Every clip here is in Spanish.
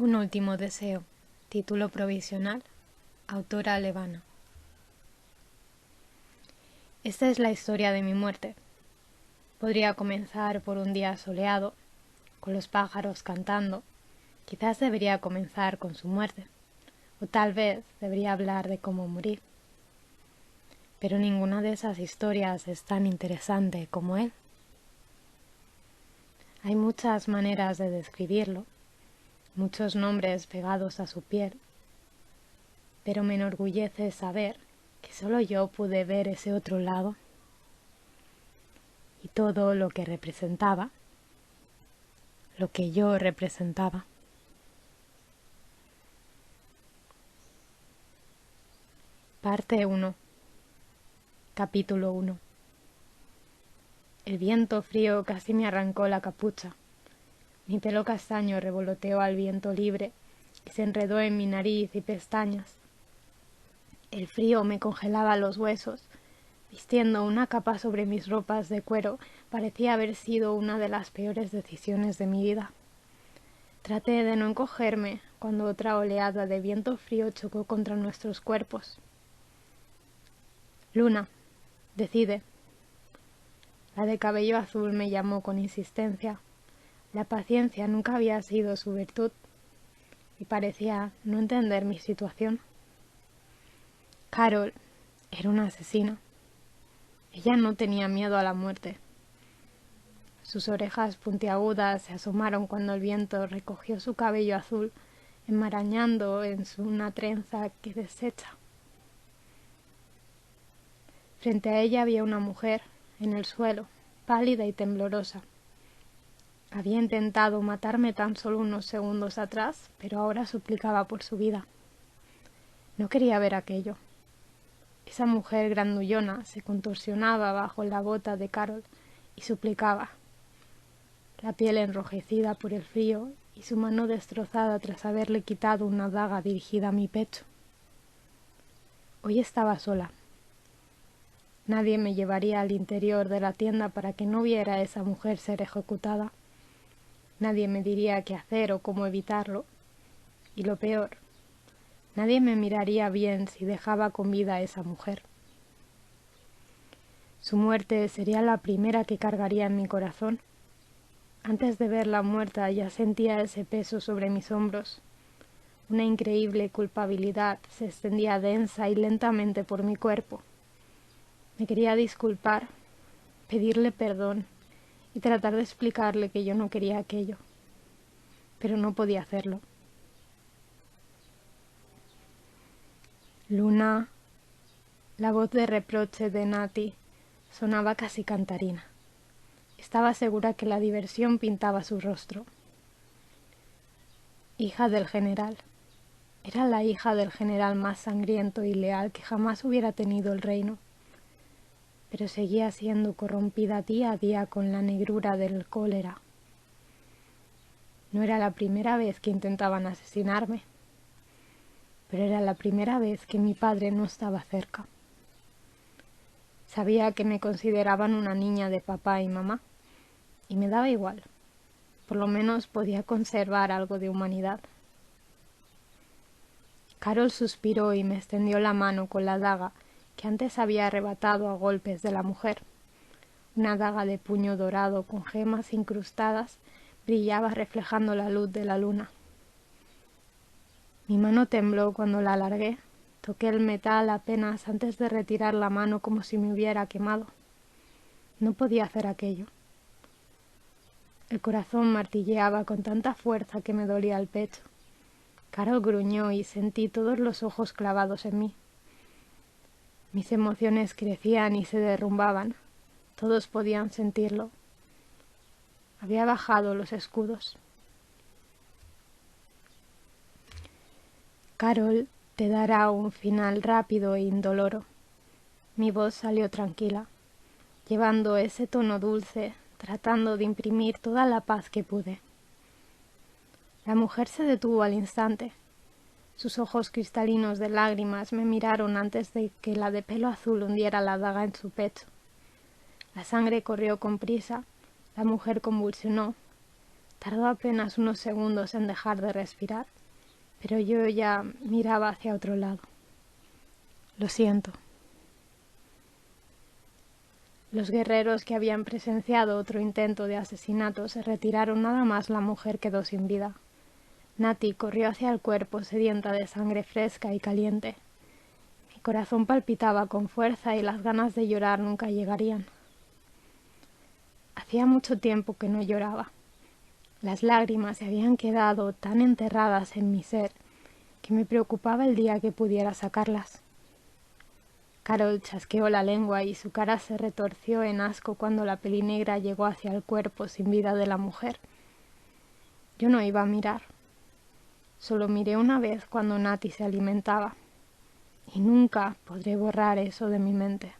Un último deseo. Título provisional. Autora Levana. Esta es la historia de mi muerte. Podría comenzar por un día soleado, con los pájaros cantando. Quizás debería comenzar con su muerte, o tal vez debería hablar de cómo morir. Pero ninguna de esas historias es tan interesante como él. Hay muchas maneras de describirlo, muchos nombres pegados a su piel, pero me enorgullece saber que solo yo pude ver ese otro lado y todo lo que representaba, lo que yo representaba. Parte 1. Capítulo 1. El viento frío casi me arrancó la capucha. Mi pelo castaño revoloteó al viento libre y se enredó en mi nariz y pestañas. El frío me congelaba los huesos. Vistiendo una capa sobre mis ropas de cuero parecía haber sido una de las peores decisiones de mi vida. Traté de no encogerme cuando otra oleada de viento frío chocó contra nuestros cuerpos. Luna, decide. La de cabello azul me llamó con insistencia. La paciencia nunca había sido su virtud y parecía no entender mi situación. Carol era una asesina. Ella no tenía miedo a la muerte. Sus orejas puntiagudas se asomaron cuando el viento recogió su cabello azul, enmarañando en una trenza que deshecha. Frente a ella había una mujer, en el suelo, pálida y temblorosa. Había intentado matarme tan solo unos segundos atrás, pero ahora suplicaba por su vida. No quería ver aquello. Esa mujer grandullona se contorsionaba bajo la bota de Carol y suplicaba, la piel enrojecida por el frío y su mano destrozada tras haberle quitado una daga dirigida a mi pecho. Hoy estaba sola. Nadie me llevaría al interior de la tienda para que no viera a esa mujer ser ejecutada. Nadie me diría qué hacer o cómo evitarlo. Y lo peor, nadie me miraría bien si dejaba con vida a esa mujer. Su muerte sería la primera que cargaría en mi corazón. Antes de verla muerta ya sentía ese peso sobre mis hombros. Una increíble culpabilidad se extendía densa y lentamente por mi cuerpo. Me quería disculpar, pedirle perdón y tratar de explicarle que yo no quería aquello, pero no podía hacerlo. Luna, la voz de reproche de Nati sonaba casi cantarina. Estaba segura que la diversión pintaba su rostro. Hija del general. Era la hija del general más sangriento y leal que jamás hubiera tenido el reino. Pero seguía siendo corrompida día a día con la negrura del cólera. No era la primera vez que intentaban asesinarme, pero era la primera vez que mi padre no estaba cerca. Sabía que me consideraban una niña de papá y mamá, y me daba igual. Por lo menos podía conservar algo de humanidad. Carol suspiró y me extendió la mano con la daga que antes había arrebatado a golpes de la mujer. Una daga de puño dorado con gemas incrustadas brillaba reflejando la luz de la luna. Mi mano tembló cuando la alargué. Toqué el metal apenas antes de retirar la mano como si me hubiera quemado. No podía hacer aquello. El corazón martilleaba con tanta fuerza que me dolía el pecho. Carol gruñó y sentí todos los ojos clavados en mí. Mis emociones crecían y se derrumbaban. Todos podían sentirlo. Había bajado los escudos. Carol te dará un final rápido e indoloro. Mi voz salió tranquila, llevando ese tono dulce, tratando de imprimir toda la paz que pude. La mujer se detuvo al instante. Sus ojos cristalinos de lágrimas me miraron antes de que la de pelo azul hundiera la daga en su pecho. La sangre corrió con prisa, la mujer convulsionó. Tardó apenas unos segundos en dejar de respirar, pero yo ya miraba hacia otro lado. Lo siento. Los guerreros que habían presenciado otro intento de asesinato se retiraron, nada más la mujer quedó sin vida. Nati corrió hacia el cuerpo sedienta de sangre fresca y caliente. Mi corazón palpitaba con fuerza y las ganas de llorar nunca llegarían. Hacía mucho tiempo que no lloraba. Las lágrimas se habían quedado tan enterradas en mi ser que me preocupaba el día que pudiera sacarlas. Carol chasqueó la lengua y su cara se retorció en asco cuando la pelinegra llegó hacia el cuerpo sin vida de la mujer. Yo no iba a mirar. Solo miré una vez cuando Nati se alimentaba. Y nunca podré borrar eso de mi mente.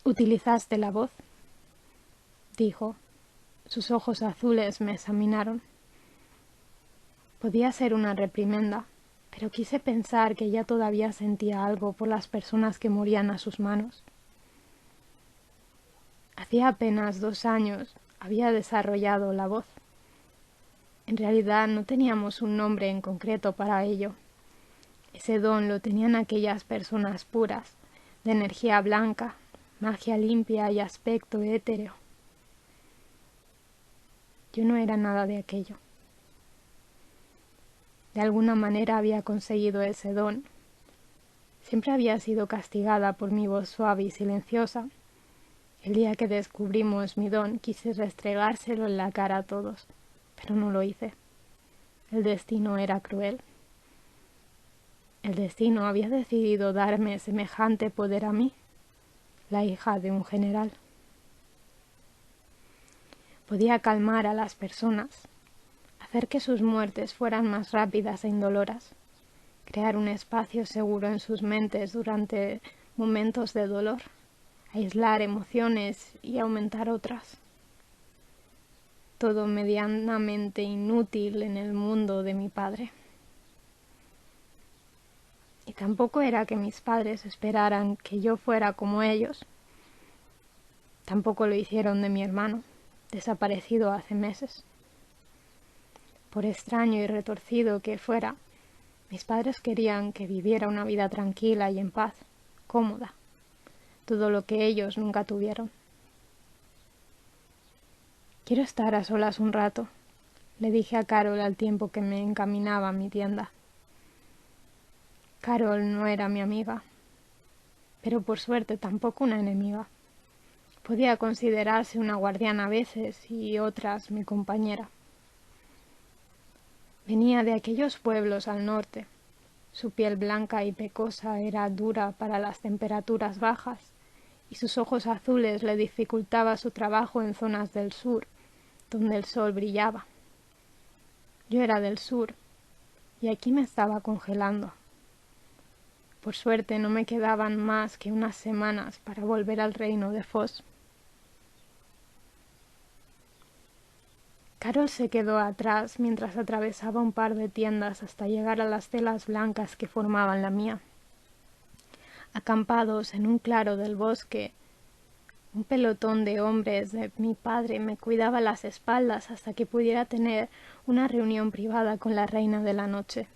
«¿Utilizaste la voz?», dijo. Sus ojos azules me examinaron. Podía ser una reprimenda, pero quise pensar que ella todavía sentía algo por las personas que morían a sus manos. Hacía apenas 2 años había desarrollado la voz. En realidad no teníamos un nombre en concreto para ello. Ese don lo tenían aquellas personas puras, de energía blanca, magia limpia y aspecto etéreo. Yo no era nada de aquello. De alguna manera había conseguido ese don. Siempre había sido castigada por mi voz suave y silenciosa. El día que descubrimos mi don quise restregárselo en la cara a todos, pero no lo hice. El destino era cruel. El destino había decidido darme semejante poder a mí, la hija de un general. Podía calmar a las personas, hacer que sus muertes fueran más rápidas e indoloras, crear un espacio seguro en sus mentes durante momentos de dolor, aislar emociones y aumentar otras. Todo medianamente inútil en el mundo de mi padre. Y tampoco era que mis padres esperaran que yo fuera como ellos. Tampoco lo hicieron de mi hermano, desaparecido hace meses. Por extraño y retorcido que fuera, mis padres querían que viviera una vida tranquila y en paz, cómoda, todo lo que ellos nunca tuvieron. «Quiero estar a solas un rato», le dije a Carol al tiempo que me encaminaba a mi tienda. Carol no era mi amiga, pero por suerte tampoco una enemiga. Podía considerarse una guardiana a veces y otras mi compañera. Venía de aquellos pueblos al norte. Su piel blanca y pecosa era dura para las temperaturas bajas y sus ojos azules le dificultaba su trabajo en zonas del sur, donde el sol brillaba. Yo era del sur y aquí me estaba congelando. Por suerte no me quedaban más que unas semanas para volver al reino de Foss. Carol se quedó atrás mientras atravesaba un par de tiendas hasta llegar a las telas blancas que formaban la mía. Acampados en un claro del bosque, un pelotón de hombres de mi padre me cuidaba las espaldas hasta que pudiera tener una reunión privada con la reina de la noche.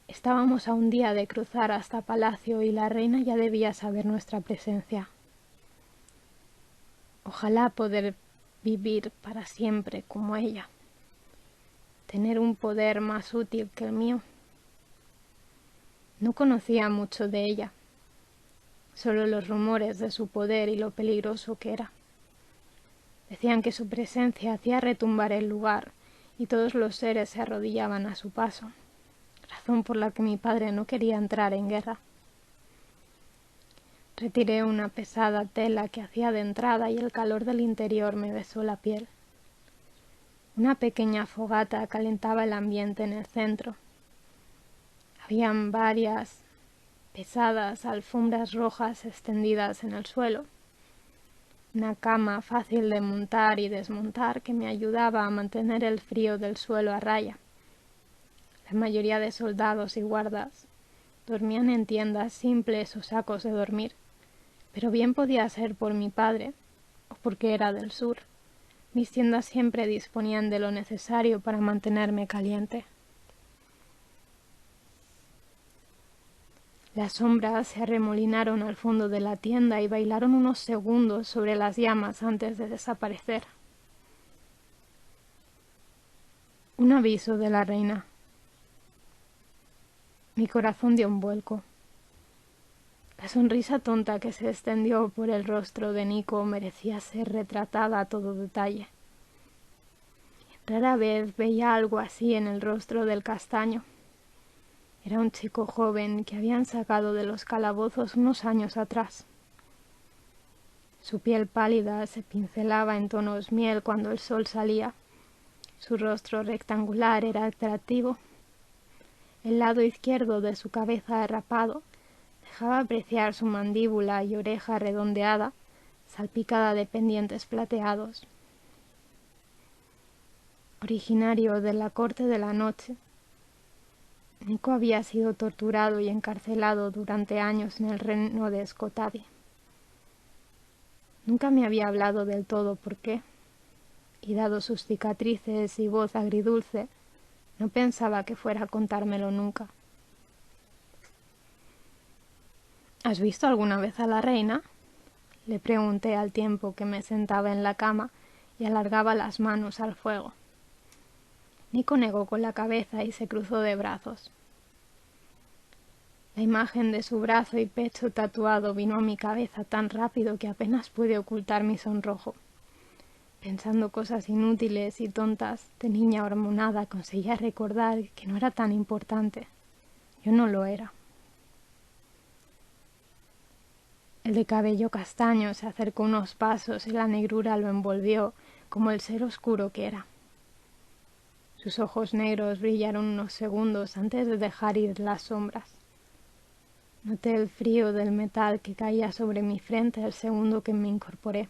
Estábamos a un día de cruzar hasta Palacio y la reina ya debía saber nuestra presencia. Ojalá poder vivir para siempre como ella, tener un poder más útil que el mío. No conocía mucho de ella, solo los rumores de su poder y lo peligroso que era. Decían que su presencia hacía retumbar el lugar y todos los seres se arrodillaban a su paso, razón por la que mi padre no quería entrar en guerra. Retiré una pesada tela que hacía de entrada y el calor del interior me besó la piel. Una pequeña fogata calentaba el ambiente en el centro. Habían varias pesadas alfombras rojas extendidas en el suelo. Una cama fácil de montar y desmontar que me ayudaba a mantener el frío del suelo a raya. La mayoría de soldados y guardas dormían en tiendas simples o sacos de dormir, pero bien podía ser por mi padre o porque era del sur. Mis tiendas siempre disponían de lo necesario para mantenerme caliente. Las sombras se arremolinaron al fondo de la tienda y bailaron unos segundos sobre las llamas antes de desaparecer. Un aviso de la reina. Mi corazón dio un vuelco. La sonrisa tonta que se extendió por el rostro de Nico merecía ser retratada a todo detalle. Rara vez veía algo así en el rostro del castaño. Era un chico joven que habían sacado de los calabozos unos años atrás. Su piel pálida se pincelaba en tonos miel cuando el sol salía. Su rostro rectangular era atractivo. El lado izquierdo de su cabeza rapado dejaba apreciar su mandíbula y oreja redondeada, salpicada de pendientes plateados. Originario de la corte de la noche, Nico había sido torturado y encarcelado durante años en el reino de Skotadi. Nunca me había hablado del todo por qué, y dado sus cicatrices y voz agridulce, no pensaba que fuera a contármelo nunca. ¿Has visto alguna vez a la reina? Le pregunté al tiempo que me sentaba en la cama y alargaba las manos al fuego. Nico negó con la cabeza y se cruzó de brazos. La imagen de su brazo y pecho tatuado vino a mi cabeza tan rápido que apenas pude ocultar mi sonrojo. Pensando cosas inútiles y tontas, de niña hormonada conseguía recordar que no era tan importante. Yo no lo era. El de cabello castaño se acercó unos pasos y la negrura lo envolvió como el ser oscuro que era. Sus ojos negros brillaron unos segundos antes de dejar ir las sombras. Noté el frío del metal que caía sobre mi frente el segundo que me incorporé.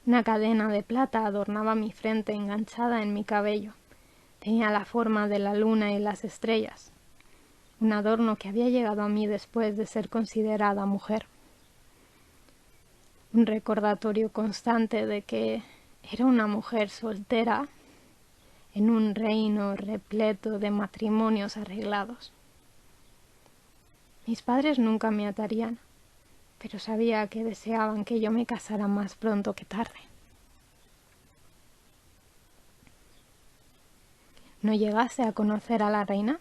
Una cadena de plata adornaba mi frente enganchada en mi cabello. Tenía la forma de la luna y las estrellas. Un adorno que había llegado a mí después de ser considerada mujer. Un recordatorio constante de que era una mujer soltera en un reino repleto de matrimonios arreglados. Mis padres nunca me atarían, pero sabía que deseaban que yo me casara más pronto que tarde. ¿No llegaste a conocer a la reina?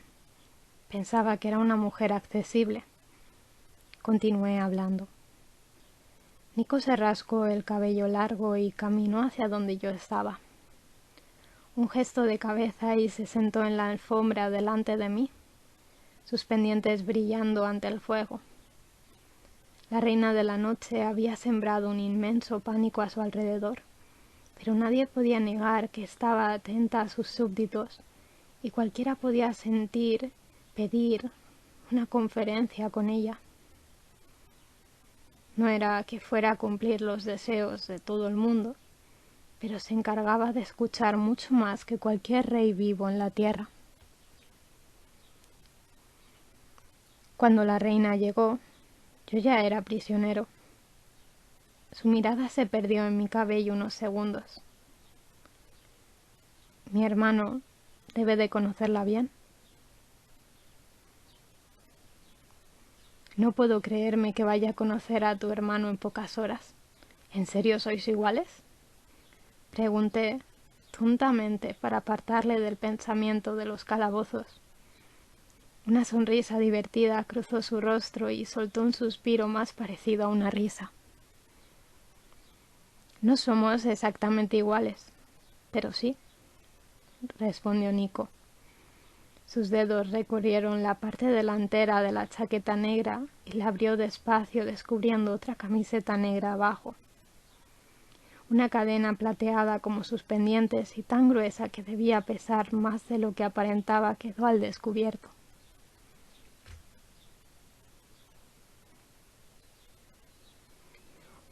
Pensaba que era una mujer accesible. Continué hablando. Nico se rascó el cabello largo y caminó hacia donde yo estaba. Un gesto de cabeza y se sentó en la alfombra delante de mí, sus pendientes brillando ante el fuego. La reina de la noche había sembrado un inmenso pánico a su alrededor, pero nadie podía negar que estaba atenta a sus súbditos, y cualquiera podía pedir una conferencia con ella. No era que fuera a cumplir los deseos de todo el mundo, pero se encargaba de escuchar mucho más que cualquier rey vivo en la tierra. Cuando la reina llegó, yo ya era prisionero. Su mirada se perdió en mi cabello unos segundos. Mi hermano debe de conocerla bien. No puedo creerme que vaya a conocer a tu hermano en pocas horas. ¿En serio sois iguales? Pregunté, tontamente, para apartarle del pensamiento de los calabozos. Una sonrisa divertida cruzó su rostro y soltó un suspiro más parecido a una risa. No somos exactamente iguales, pero sí, respondió Nico. Sus dedos recorrieron la parte delantera de la chaqueta negra y la abrió despacio, descubriendo otra camiseta negra abajo. Una cadena plateada como sus pendientes y tan gruesa que debía pesar más de lo que aparentaba quedó al descubierto.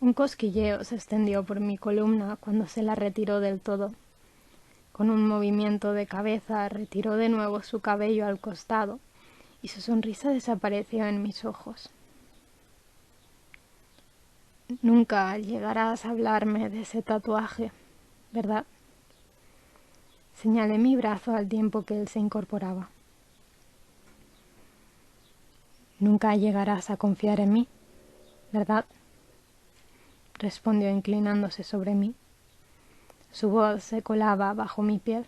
Un cosquilleo se extendió por mi columna cuando se la retiró del todo. Con un movimiento de cabeza retiró de nuevo su cabello al costado y su sonrisa desapareció en mis ojos. Nunca llegarás a hablarme de ese tatuaje, ¿verdad? Señalé mi brazo al tiempo que él se incorporaba. Nunca llegarás a confiar en mí, ¿verdad? Respondió inclinándose sobre mí. Su voz se colaba bajo mi piel.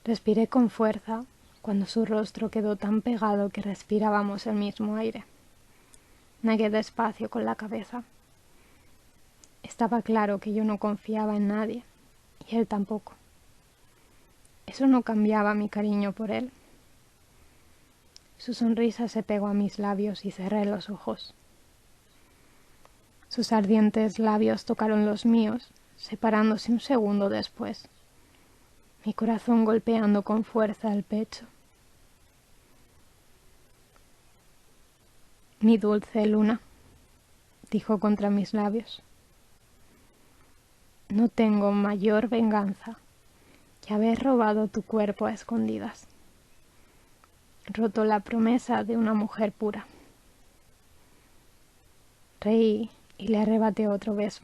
Respiré con fuerza cuando su rostro quedó tan pegado que respirábamos el mismo aire. Negué despacio con la cabeza. Estaba claro que yo no confiaba en nadie, y él tampoco. Eso no cambiaba mi cariño por él. Su sonrisa se pegó a mis labios y cerré los ojos. Sus ardientes labios tocaron los míos, separándose un segundo después, mi corazón golpeando con fuerza el pecho. Mi dulce luna, dijo contra mis labios. No tengo mayor venganza que haber robado tu cuerpo a escondidas, roto la promesa de una mujer pura. Reí y le arrebaté otro beso.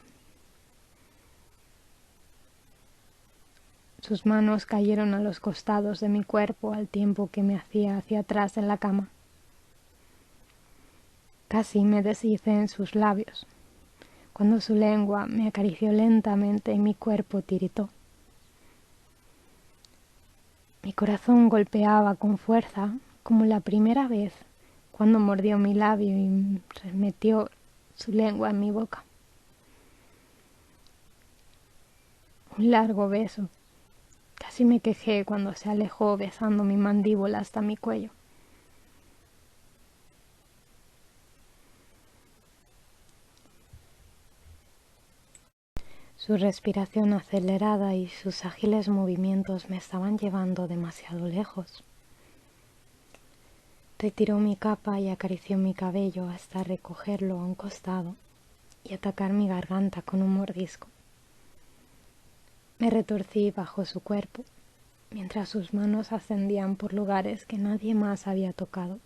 Sus manos cayeron a los costados de mi cuerpo al tiempo que me hacía hacia atrás en la cama. Casi me deshice en sus labios, cuando su lengua me acarició lentamente y mi cuerpo tiritó. Mi corazón golpeaba con fuerza como la primera vez cuando mordió mi labio y metió su lengua en mi boca. Un largo beso. Casi me quejé cuando se alejó besando mi mandíbula hasta mi cuello. Su respiración acelerada y sus ágiles movimientos me estaban llevando demasiado lejos. Retiró mi capa y acarició mi cabello hasta recogerlo a un costado y atacar mi garganta con un mordisco. Me retorcí bajo su cuerpo, mientras sus manos ascendían por lugares que nadie más había tocado.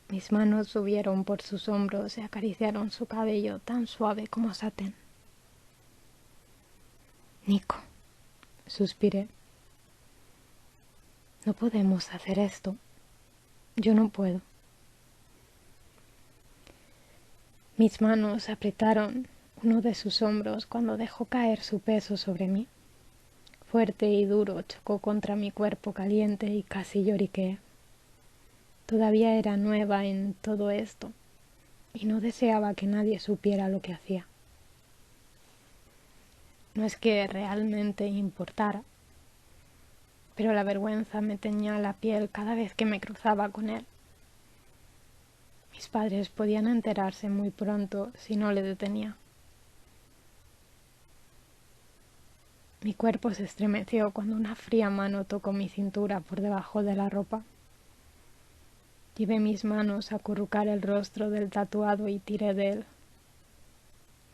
Mis manos subieron por sus hombros y acariciaron su cabello tan suave como satén. Nico, suspiré. No podemos hacer esto. Yo no puedo. Mis manos apretaron uno de sus hombros cuando dejó caer su peso sobre mí. Fuerte y duro chocó contra mi cuerpo caliente y casi lloriqueé. Todavía era nueva en todo esto y no deseaba que nadie supiera lo que hacía. No es que realmente importara, pero la vergüenza me teñía la piel cada vez que me cruzaba con él. Mis padres podían enterarse muy pronto si no le detenía. Mi cuerpo se estremeció cuando una fría mano tocó mi cintura por debajo de la ropa. Llevé mis manos a acurrucar el rostro del tatuado y tiré de él.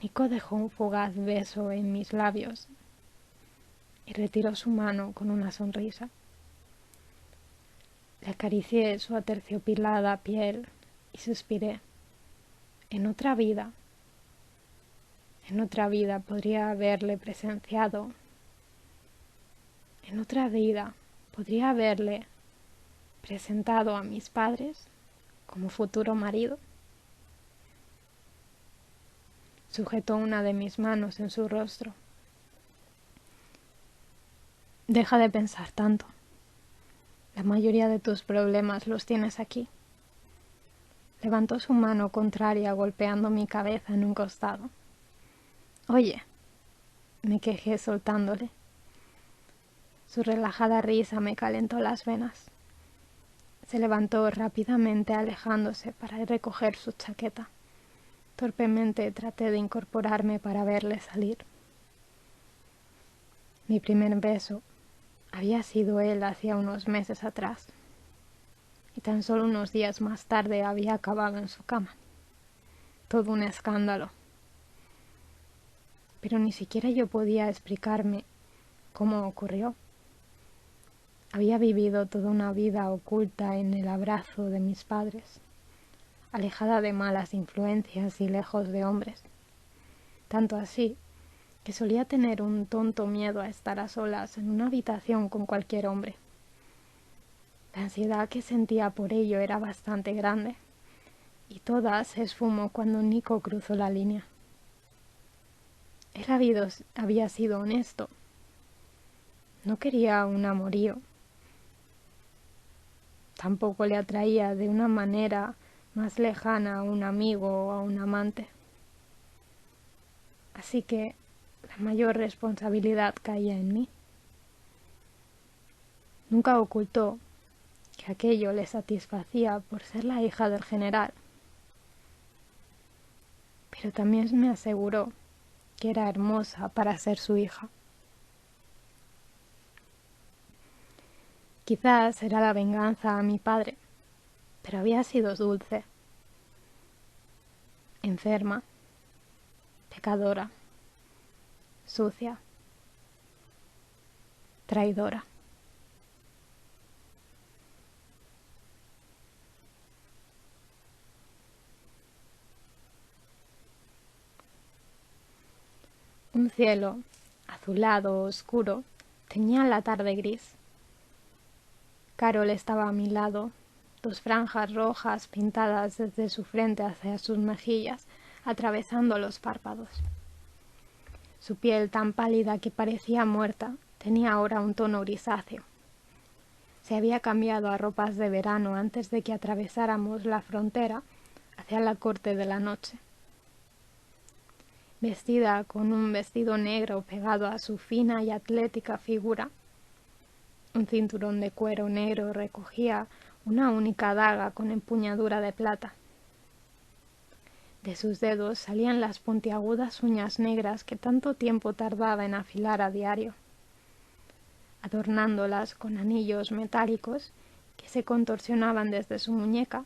Nico dejó un fugaz beso en mis labios y retiró su mano con una sonrisa. Le acaricié su aterciopelada piel y suspiré. En otra vida podría haberle presenciado. En otra vida podría haberle presentado a mis padres como futuro marido. Sujetó una de mis manos en su rostro. Deja de pensar tanto. La mayoría de tus problemas los tienes aquí. Levantó su mano contraria golpeando mi cabeza en un costado. Oye, me quejé soltándole. Su relajada risa me calentó las venas. Se levantó rápidamente alejándose para recoger su chaqueta. Torpemente traté de incorporarme para verle salir. Mi primer beso había sido él hacía unos meses atrás, y tan solo unos días más tarde había acabado en su cama. Todo un escándalo. Pero ni siquiera yo podía explicarme cómo ocurrió. Había vivido toda una vida oculta en el abrazo de mis padres, alejada de malas influencias y lejos de hombres. Tanto así que solía tener un tonto miedo a estar a solas en una habitación con cualquier hombre. La ansiedad que sentía por ello era bastante grande, y toda se esfumó cuando Nico cruzó la línea. Él había sido honesto. No quería un amorío. Tampoco le atraía de una manera más lejana a un amigo o a un amante. Así que la mayor responsabilidad caía en mí. Nunca ocultó que aquello le satisfacía por ser la hija del general, pero también me aseguró que era hermosa para ser su hija. Quizás era la venganza a mi padre, pero había sido dulce, enferma, pecadora, sucia, traidora. Un cielo azulado oscuro teñía la tarde gris. Carol estaba a mi lado, dos franjas rojas pintadas desde su frente hacia sus mejillas, atravesando los párpados. Su piel tan pálida que parecía muerta tenía ahora un tono grisáceo. Se había cambiado a ropas de verano antes de que atravesáramos la frontera hacia la corte de la noche. Vestida con un vestido negro pegado a su fina y atlética figura, un cinturón de cuero negro recogía una única daga con empuñadura de plata. De sus dedos salían las puntiagudas uñas negras que tanto tiempo tardaba en afilar a diario, adornándolas con anillos metálicos que se contorsionaban desde su muñeca,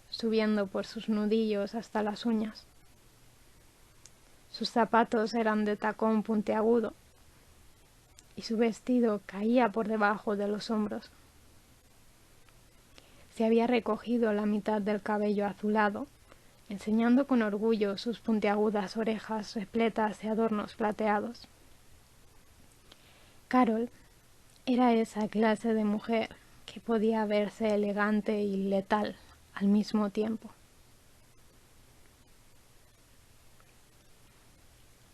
subiendo por sus nudillos hasta las uñas. Sus zapatos eran de tacón puntiagudo y su vestido caía por debajo de los hombros. Se había recogido la mitad del cabello azulado, enseñando con orgullo sus puntiagudas orejas repletas de adornos plateados. Carol era esa clase de mujer que podía verse elegante y letal al mismo tiempo.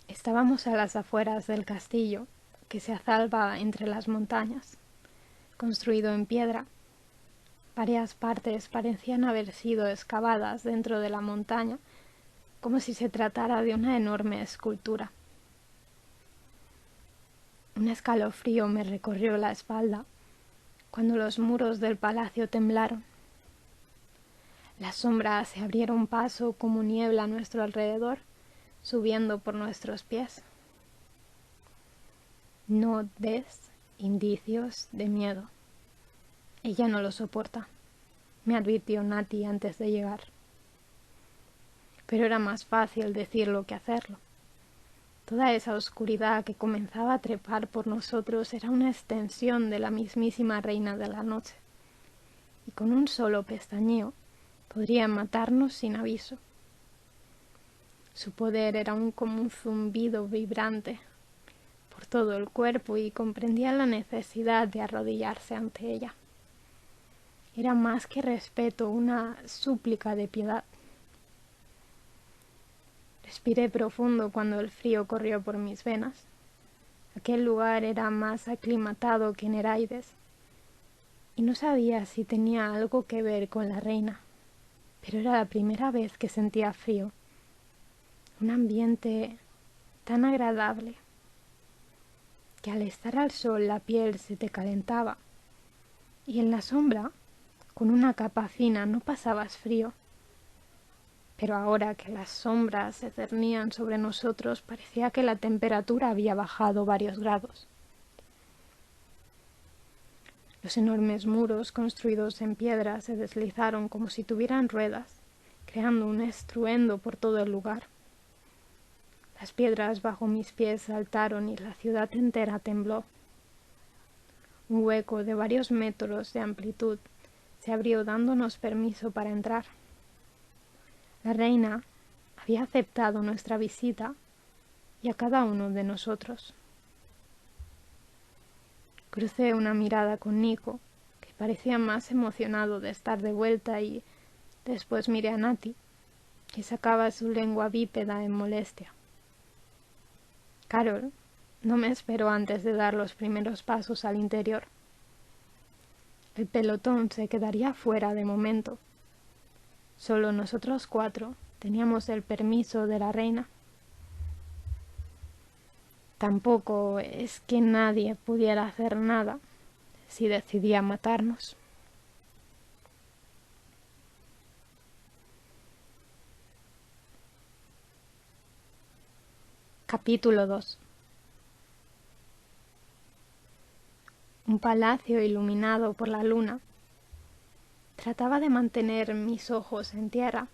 Estábamos a las afueras del castillo, que se alzaba entre las montañas, construido en piedra. Varias partes parecían haber sido excavadas dentro de la montaña, como si se tratara de una enorme escultura. Un escalofrío me recorrió la espalda cuando los muros del palacio temblaron. Las sombras se abrieron paso como niebla a nuestro alrededor, subiendo por nuestros pies. No des indicios de miedo. Ella no lo soporta, me advirtió Nati antes de llegar. Pero era más fácil decirlo que hacerlo. Toda esa oscuridad que comenzaba a trepar por nosotros era una extensión de la mismísima reina de la noche, y con un solo pestañeo podría matarnos sin aviso. Su poder era como un zumbido vibrante por todo el cuerpo y comprendía la necesidad de arrodillarse ante ella. Era más que respeto, una súplica de piedad. Respiré profundo cuando el frío corrió por mis venas. Aquel lugar era más aclimatado que Neraides, y no sabía si tenía algo que ver con la reina, pero era la primera vez que sentía frío. Un ambiente tan agradable que al estar al sol la piel se te calentaba, y en la sombra, con una capa fina, no pasabas frío. Pero ahora que las sombras se cernían sobre nosotros, parecía que la temperatura había bajado varios grados. Los enormes muros construidos en piedra se deslizaron como si tuvieran ruedas, creando un estruendo por todo el lugar. Las piedras bajo mis pies saltaron y la ciudad entera tembló. Un hueco de varios metros de amplitud se abrió dándonos permiso para entrar. La reina había aceptado nuestra visita y a cada uno de nosotros. Crucé una mirada con Nico, que parecía más emocionado de estar de vuelta, y después miré a Nati, que sacaba su lengua bípeda en molestia. Carol no me esperó antes de dar los primeros pasos al interior. El pelotón se quedaría fuera de momento. Solo nosotros 4 teníamos el permiso de la reina. Tampoco es que nadie pudiera hacer nada si decidía matarnos. Capítulo 2. Un palacio iluminado por la luna. Trataba de mantener mis ojos en tierra,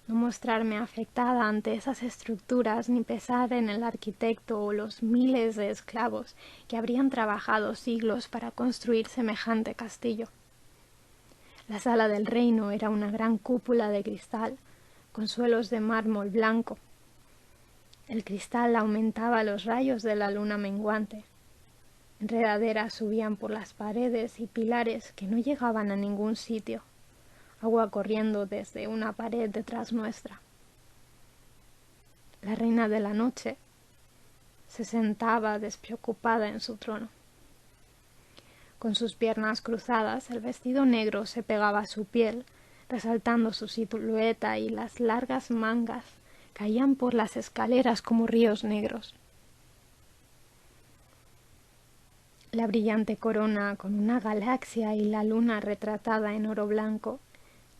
no mostrarme afectada ante esas estructuras ni pensar en el arquitecto o los miles de esclavos que habrían trabajado siglos para construir semejante castillo. La sala del reino era una gran cúpula de cristal, con suelos de mármol blanco. El cristal aumentaba los rayos de la luna menguante. Enredaderas subían por las paredes y pilares que no llegaban a ningún sitio, agua corriendo desde una pared detrás nuestra. La reina de la noche se sentaba despreocupada en su trono. Con sus piernas cruzadas, el vestido negro se pegaba a su piel, resaltando su silueta, y las largas mangas caían por las escaleras como ríos negros. La brillante corona, con una galaxia y la luna retratada en oro blanco,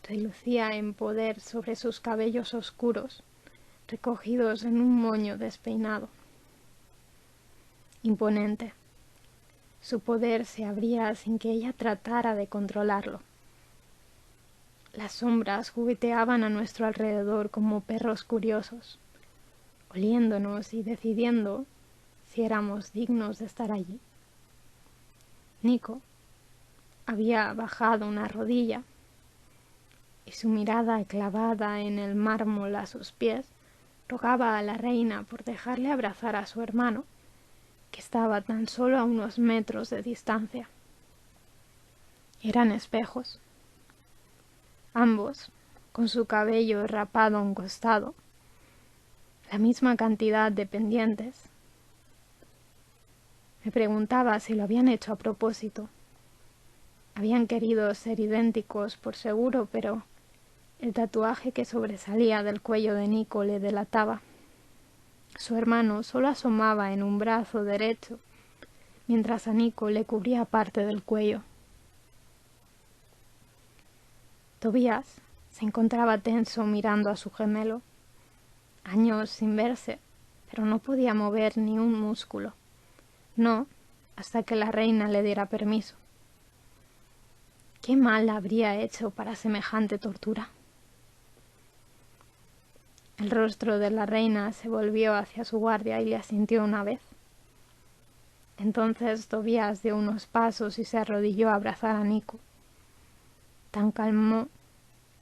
relucía en poder sobre sus cabellos oscuros, recogidos en un moño despeinado. Imponente. Su poder se abría sin que ella tratara de controlarlo. Las sombras jugueteaban a nuestro alrededor como perros curiosos, oliéndonos y decidiendo si éramos dignos de estar allí. Nico había bajado una rodilla y su mirada clavada en el mármol a sus pies rogaba a la reina por dejarle abrazar a su hermano, que estaba tan solo a unos metros de distancia. Eran espejos. Ambos, con su cabello rapado a un costado, la misma cantidad de pendientes. Me preguntaba si lo habían hecho a propósito. Habían querido ser idénticos por seguro, pero el tatuaje que sobresalía del cuello de Nico le delataba. Su hermano solo asomaba en un brazo derecho, mientras a Nico le cubría parte del cuello. Tobías se encontraba tenso mirando a su gemelo. Años sin verse, pero no podía mover ni un músculo. No, hasta que la reina le diera permiso. ¿Qué mal habría hecho para semejante tortura? El rostro de la reina se volvió hacia su guardia y le asintió una vez. Entonces Tobías dio unos pasos y se arrodilló a abrazar a Nico. Tan calmo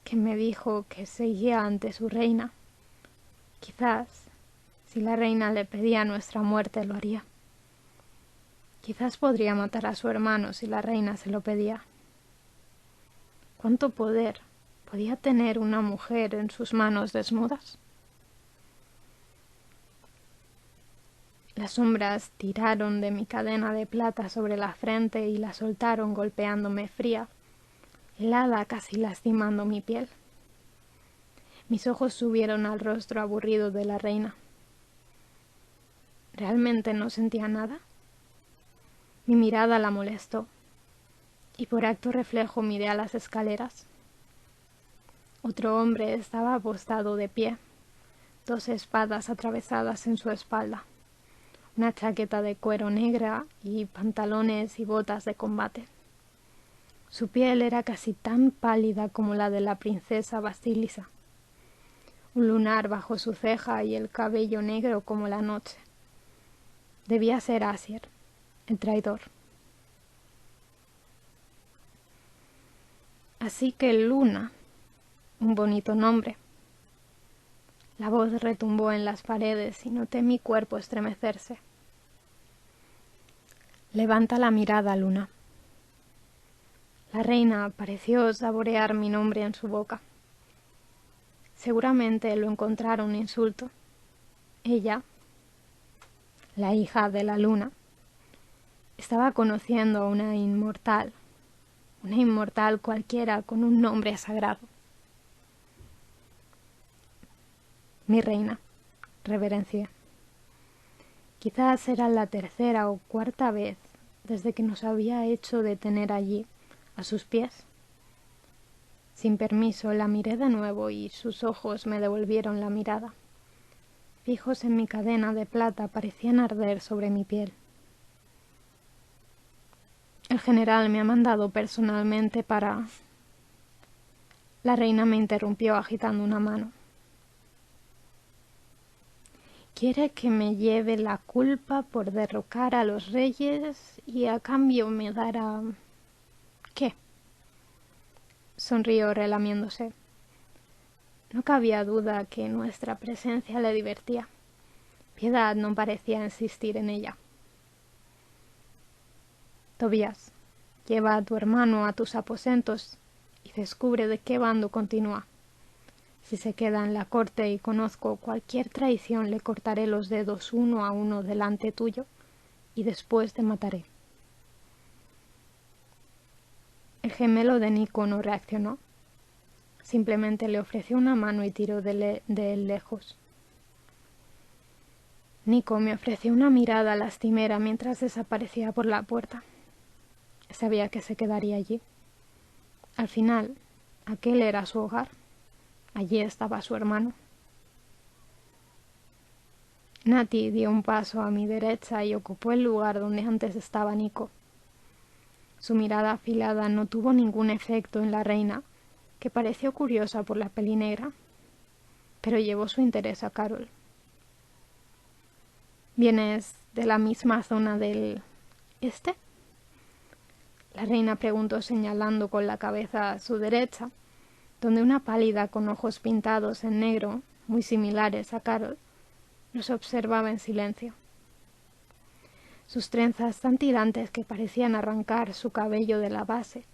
que me dijo que seguía ante su reina. Quizás, si la reina le pedía nuestra muerte, lo haría. Quizás podría matar a su hermano si la reina se lo pedía. ¿Cuánto poder podía tener una mujer en sus manos desnudas? Las sombras tiraron de mi cadena de plata sobre la frente y la soltaron golpeándome fría, helada, casi lastimando mi piel. Mis ojos subieron al rostro aburrido de la reina. ¿Realmente no sentía nada? Mi mirada la molestó, y por acto reflejo miré a las escaleras. Otro hombre estaba apostado de pie, 2 espadas atravesadas en su espalda, una chaqueta de cuero negra y pantalones y botas de combate. Su piel era casi tan pálida como la de la princesa Basilisa, un lunar bajo su ceja y el cabello negro como la noche. Debía ser Asier, el traidor. Así que Luna, un bonito nombre, La voz retumbó en las paredes y noté mi cuerpo estremecerse. Levanta la mirada, Luna. La reina pareció saborear mi nombre en su boca. Seguramente lo encontraron un insulto. Ella, la hija de la luna, estaba conociendo a una inmortal cualquiera con un nombre sagrado. Mi reina, reverencié. Quizás era la tercera o cuarta vez desde que nos había hecho detener allí, a sus pies. Sin permiso la miré de nuevo y sus ojos me devolvieron la mirada. Fijos en mi cadena de plata parecían arder sobre mi piel. El general me ha mandado personalmente para... La reina me interrumpió agitando una mano. Quiere que me lleve la culpa por derrocar a los reyes y a cambio me dará... ¿Qué? Sonrió relamiéndose. No cabía duda que nuestra presencia le divertía. Piedad no parecía insistir en ella. Tobías, lleva a tu hermano a tus aposentos y descubre de qué bando continúa. Si se queda en la corte y conozco cualquier traición, le cortaré los dedos uno a uno delante tuyo y después te mataré. El gemelo de Nico no reaccionó. Simplemente le ofreció una mano y tiró de él lejos. Nico me ofreció una mirada lastimera mientras desaparecía por la puerta. Sabía que se quedaría allí. Al final, aquel era su hogar. Allí estaba su hermano. Nati dio un paso a mi derecha y ocupó el lugar donde antes estaba Nico. Su mirada afilada no tuvo ningún efecto en la reina, que pareció curiosa por la peli negra, pero llevó su interés a Carol. ¿Vienes de la misma zona del este? La reina preguntó señalando con la cabeza a su derecha, donde una pálida con ojos pintados en negro, muy similares a Carol, nos observaba en silencio. Sus trenzas tan tirantes que parecían arrancar su cabello de la base,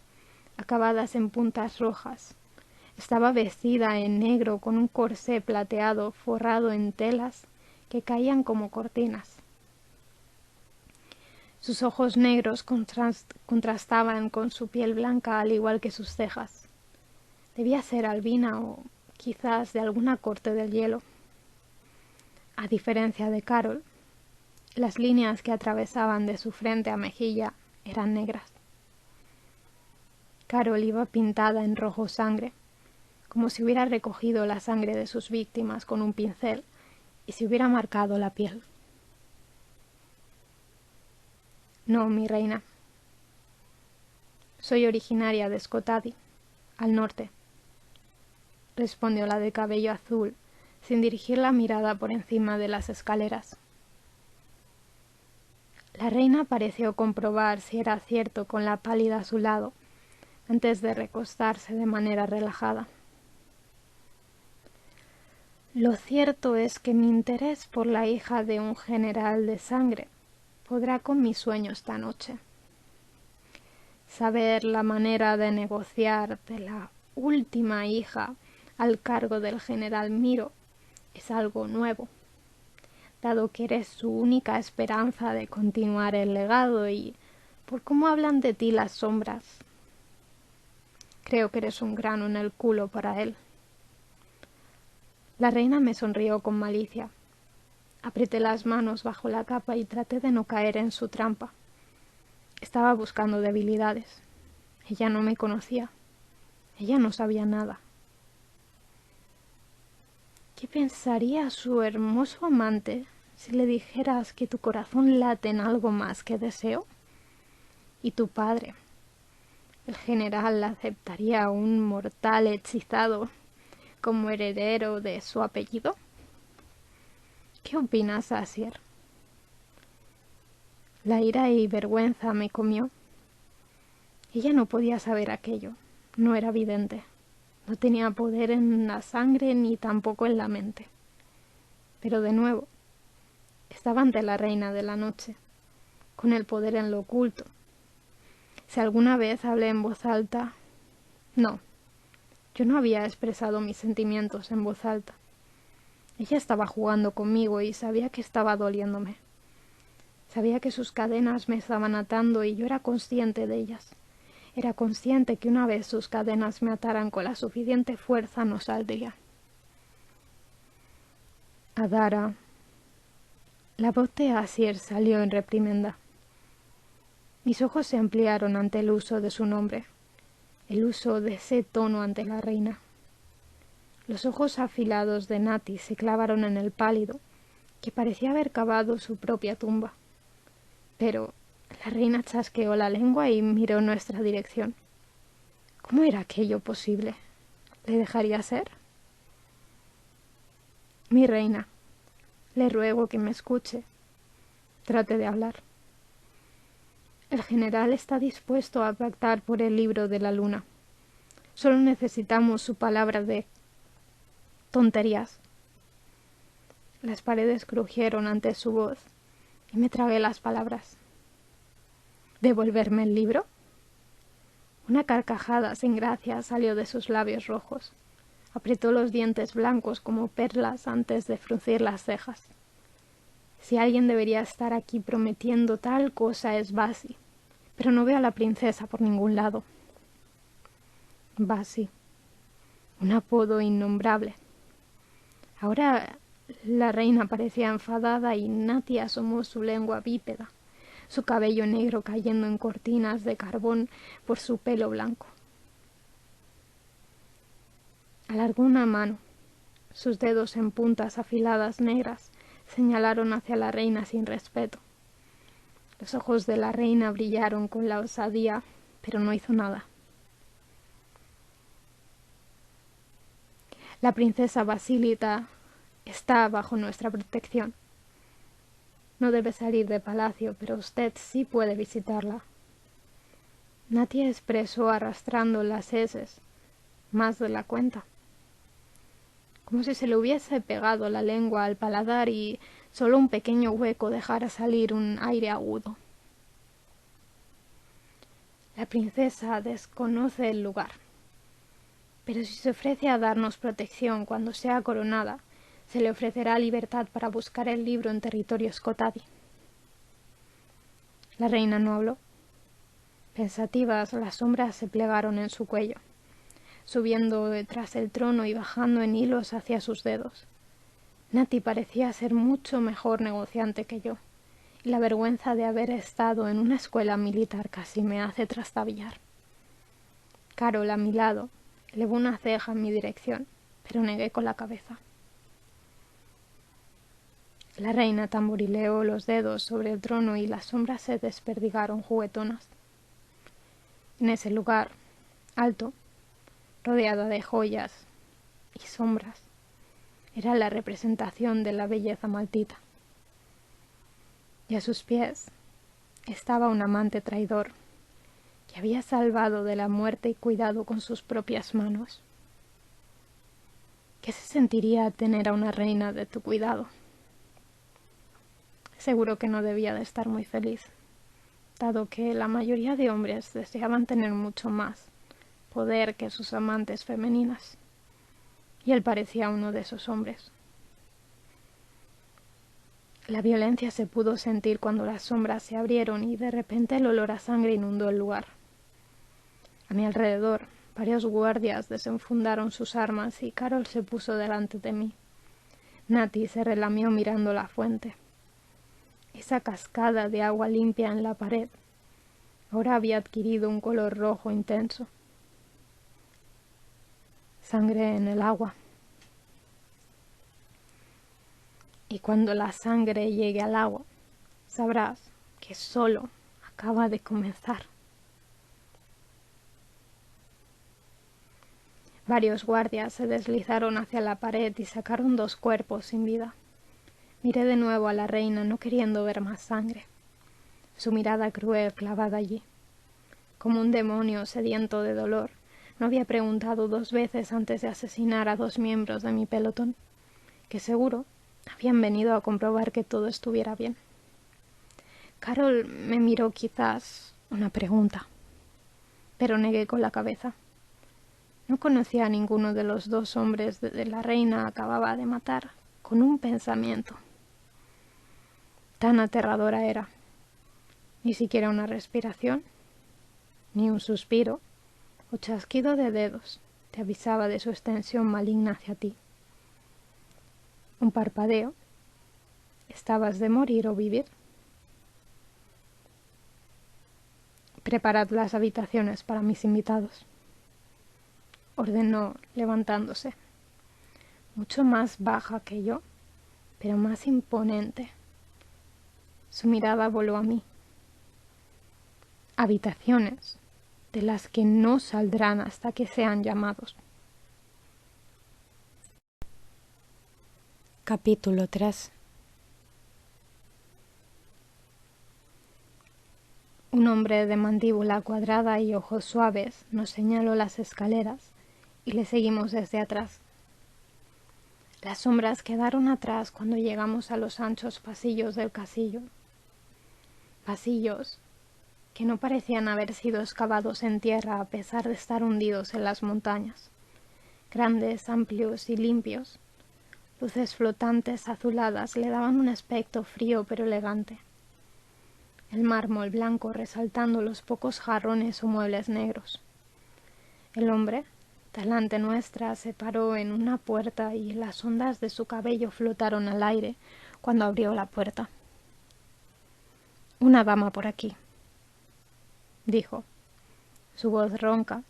acabadas en puntas rojas. Estaba vestida en negro con un corsé plateado forrado en telas que caían como cortinas. Sus ojos negros contrastaban con su piel blanca al igual que sus cejas. Debía ser albina o quizás de alguna corte del hielo. A diferencia de Carol, las líneas que atravesaban de su frente a mejilla eran negras. Carol iba pintada en rojo sangre, como si hubiera recogido la sangre de sus víctimas con un pincel y se hubiera marcado la piel. No, mi reina. Soy originaria de Skotadi, al norte, respondió la de cabello azul, sin dirigir la mirada por encima de las escaleras. La reina pareció comprobar si era cierto con la pálida a su lado, antes de recostarse de manera relajada. Lo cierto es que mi interés por la hija de un general de sangre podrá con mis sueños esta noche. Saber la manera de negociar de la última hija al cargo del general Miro es algo nuevo, dado que eres su única esperanza de continuar el legado y por cómo hablan de ti las sombras. Creo que eres un grano en el culo para él. La reina me sonrió con malicia. Apreté las manos bajo la capa y traté de no caer en su trampa. Estaba buscando debilidades. Ella no me conocía. Ella no sabía nada. ¿Qué pensaría su hermoso amante si le dijeras que tu corazón late en algo más que deseo? ¿Y tu padre? ¿El general aceptaría a un mortal hechizado como heredero de su apellido? ¿Qué opinas, Asier? La ira y vergüenza me comió. Ella no podía saber aquello. No era vidente. No tenía poder en la sangre ni tampoco en la mente. Pero de nuevo, estaba ante la reina de la noche, con el poder en lo oculto. Si alguna vez hablé en voz alta, no, yo no había expresado mis sentimientos en voz alta. Ella estaba jugando conmigo y sabía que estaba doliéndome. Sabía que sus cadenas me estaban atando y yo era consciente de ellas. Era consciente que una vez sus cadenas me ataran con la suficiente fuerza no saldría. Adara. La voz de Asir salió en reprimenda. Mis ojos se ampliaron ante el uso de su nombre, el uso de ese tono ante la reina. Los ojos afilados de Nati se clavaron en el pálido, que parecía haber cavado su propia tumba. Pero la reina chasqueó la lengua y miró en nuestra dirección. ¿Cómo era aquello posible? ¿Le dejaría ser? Mi reina, le ruego que me escuche. Trate de hablar. El general está dispuesto a pactar por el libro de la luna. Solo necesitamos su palabra de tonterías. Las paredes crujieron ante su voz y me tragué las palabras. ¿Devolverme el libro? Una carcajada sin gracia salió de sus labios rojos. Apretó los dientes blancos como perlas antes de fruncir las cejas. Si alguien debería estar aquí prometiendo tal cosa es Basi, pero no veo a la princesa por ningún lado. Basi, un apodo innombrable. Ahora la reina parecía enfadada y Nati asomó su lengua bípeda, su cabello negro cayendo en cortinas de carbón por su pelo blanco. Alargó una mano. Sus dedos en puntas afiladas negras señalaron hacia la reina sin respeto. Los ojos de la reina brillaron con la osadía, pero no hizo nada. La princesa Basilita está bajo nuestra protección. No debe salir de palacio, pero usted sí puede visitarla. Nati expresó arrastrando las heces, más de la cuenta, como si se le hubiese pegado la lengua al paladar y solo un pequeño hueco dejara salir un aire agudo. La princesa desconoce el lugar, pero si se ofrece a darnos protección cuando sea coronada, se le ofrecerá libertad para buscar el libro en territorio Skotadi. La reina no habló. Pensativas, las sombras se plegaron en su cuello, subiendo tras el trono y bajando en hilos hacia sus dedos. Nati parecía ser mucho mejor negociante que yo, y la vergüenza de haber estado en una escuela militar casi me hace trastabillar. Carol, a mi lado, elevó una ceja en mi dirección, pero negué con la cabeza. La reina tamborileó los dedos sobre el trono y las sombras se desperdigaron juguetonas. En ese lugar, alto, rodeada de joyas y sombras, era la representación de la belleza maltita. Y a sus pies estaba un amante traidor que había salvado de la muerte y cuidado con sus propias manos. ¿Qué se sentiría tener a una reina de tu cuidado? Seguro que no debía de estar muy feliz, dado que la mayoría de hombres deseaban tener mucho más poder que sus amantes femeninas, y él parecía uno de esos hombres. La violencia se pudo sentir cuando las sombras se abrieron y de repente el olor a sangre inundó el lugar. A mi alrededor, varios guardias desenfundaron sus armas y Carol se puso delante de mí. Nati se relamió mirando la fuente. Esa cascada de agua limpia en la pared ahora había adquirido un color rojo intenso. Sangre en el agua. Y cuando la sangre llegue al agua, sabrás que solo acaba de comenzar. Varios guardias se deslizaron hacia la pared y sacaron 2 cuerpos sin vida. Miré de nuevo a la reina, no queriendo ver más sangre. Su mirada cruel clavada allí. Como un demonio sediento de dolor, no había preguntado 2 veces antes de asesinar a 2 miembros de mi pelotón, que seguro Habían venido a comprobar que todo estuviera bien. Carol me miró quizás una pregunta, pero negué con la cabeza. No conocía a ninguno de los dos hombres de la reina acababa de matar con un pensamiento. Tan aterradora era. Ni siquiera una respiración, ni un suspiro o chasquido de dedos te avisaba de su extensión maligna hacia ti. Un parpadeo. ¿Estabas de morir o vivir? Preparad las habitaciones para mis invitados, ordenó levantándose. Mucho más baja que yo, pero más imponente. Su mirada voló a mí. Habitaciones de las que no saldrán hasta que sean llamados. Capítulo 3. Un hombre de mandíbula cuadrada y ojos suaves nos señaló las escaleras y le seguimos desde atrás. Las sombras quedaron atrás cuando llegamos a los anchos pasillos del castillo. Pasillos que no parecían haber sido excavados en tierra a pesar de estar hundidos en las montañas. Grandes, amplios y limpios. Luces flotantes azuladas le daban un aspecto frío pero elegante. El mármol blanco resaltando los pocos jarrones o muebles negros. El hombre, delante nuestra, se paró en una puerta y las ondas de su cabello flotaron al aire cuando abrió la puerta. «Una dama por aquí», dijo, su voz ronca,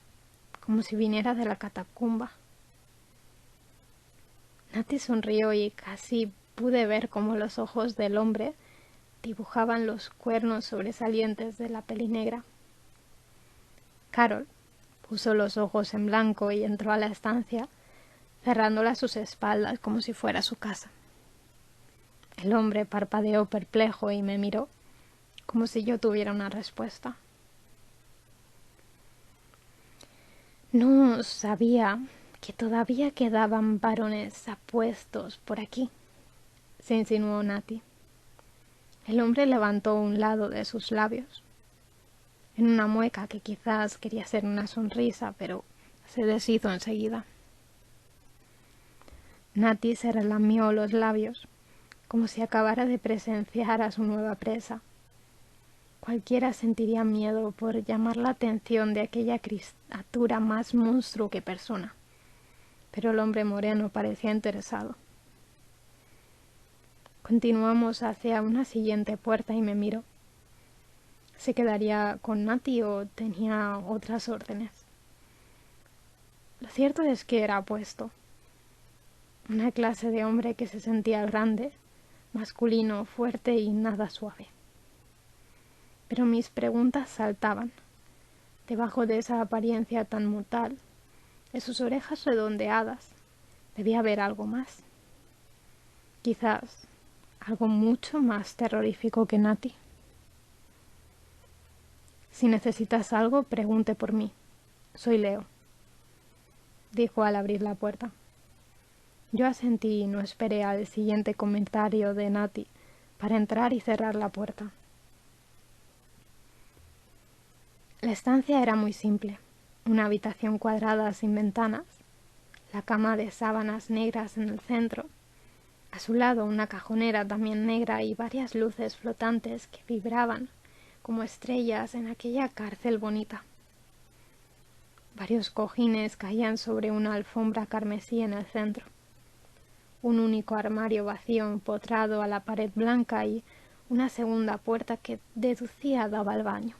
como si viniera de la catacumba. Nati sonrió y casi pude ver cómo los ojos del hombre dibujaban los cuernos sobresalientes de la pelinegra. Carol puso los ojos en blanco y entró a la estancia, cerrándola a sus espaldas como si fuera su casa. El hombre parpadeó perplejo y me miró, como si yo tuviera una respuesta. No sabía que todavía quedaban varones apuestos por aquí, se insinuó Nati. El hombre levantó un lado de sus labios, en una mueca que quizás quería ser una sonrisa, pero se deshizo enseguida. Nati se relamió los labios, como si acabara de presenciar a su nueva presa. Cualquiera sentiría miedo por llamar la atención de aquella criatura más monstruo que persona, pero el hombre moreno parecía interesado. Continuamos hacia una siguiente puerta y me miró. ¿Se quedaría con Nati o tenía otras órdenes? Lo cierto es que era apuesto. Una clase de hombre que se sentía grande, masculino, fuerte y nada suave. Pero mis preguntas saltaban. Debajo de esa apariencia tan mortal, de sus orejas redondeadas, debía haber algo más. Quizás algo mucho más terrorífico que Nati. Si necesitas algo, pregunte por mí. Soy Leo, dijo al abrir la puerta. Yo asentí y no esperé al siguiente comentario de Nati para entrar y cerrar la puerta. La estancia era muy simple. Una habitación cuadrada sin ventanas, la cama de sábanas negras en el centro, a su lado una cajonera también negra y varias luces flotantes que vibraban como estrellas en aquella cárcel bonita. Varios cojines caían sobre una alfombra carmesí en el centro. Un único armario vacío empotrado a la pared blanca y una segunda puerta que deducía daba al baño.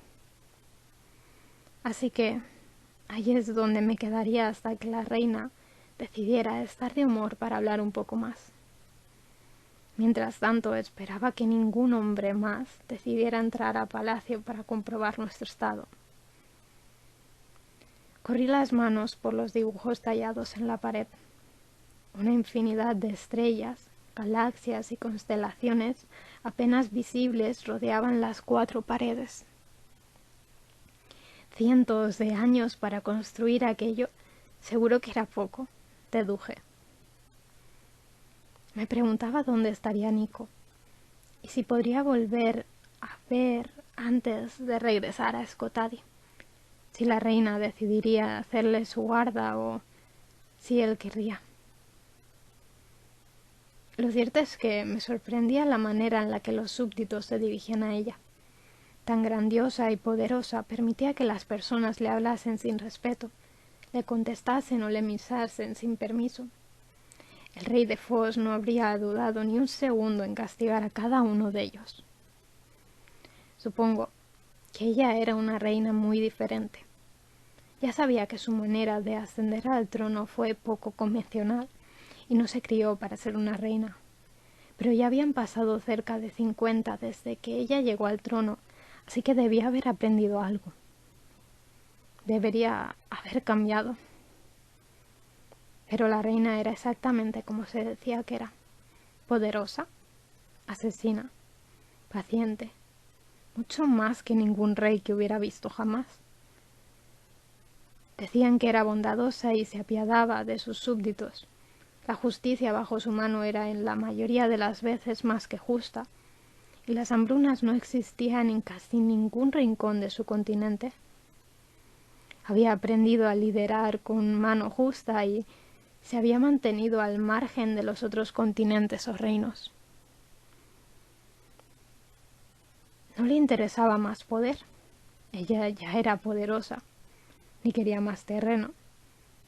Así que ahí es donde me quedaría hasta que la reina decidiera estar de humor para hablar un poco más. Mientras tanto esperaba que ningún hombre más decidiera entrar a palacio para comprobar nuestro estado. Corrí las manos por los dibujos tallados en la pared. Una infinidad de estrellas, galaxias y constelaciones apenas visibles rodeaban las 4 paredes. Cientos de años para construir aquello, seguro que era poco, deduje. Me preguntaba dónde estaría Nico y si podría volver a ver antes de regresar a Skotadi, si la reina decidiría hacerle su guarda o si él querría. Lo cierto es que me sorprendía la manera en la que los súbditos se dirigían a ella. Tan grandiosa y poderosa, permitía que las personas le hablasen sin respeto, le contestasen o le misasen sin permiso. El rey de Foz no habría dudado ni un segundo en castigar a cada uno de ellos. Supongo que ella era una reina muy diferente. Ya sabía que su manera de ascender al trono fue poco convencional y no se crió para ser una reina. Pero ya habían pasado cerca de 50 desde que ella llegó al trono, así que debía haber aprendido algo. Debería haber cambiado. Pero la reina era exactamente como se decía que era: poderosa, asesina, paciente, mucho más que ningún rey que hubiera visto jamás. Decían que era bondadosa y se apiadaba de sus súbditos. La justicia bajo su mano era en la mayoría de las veces más que justa, y las hambrunas no existían en casi ningún rincón de su continente. Había aprendido a liderar con mano justa y se había mantenido al margen de los otros continentes o reinos. No le interesaba más poder. Ella ya era poderosa, ni quería más terreno.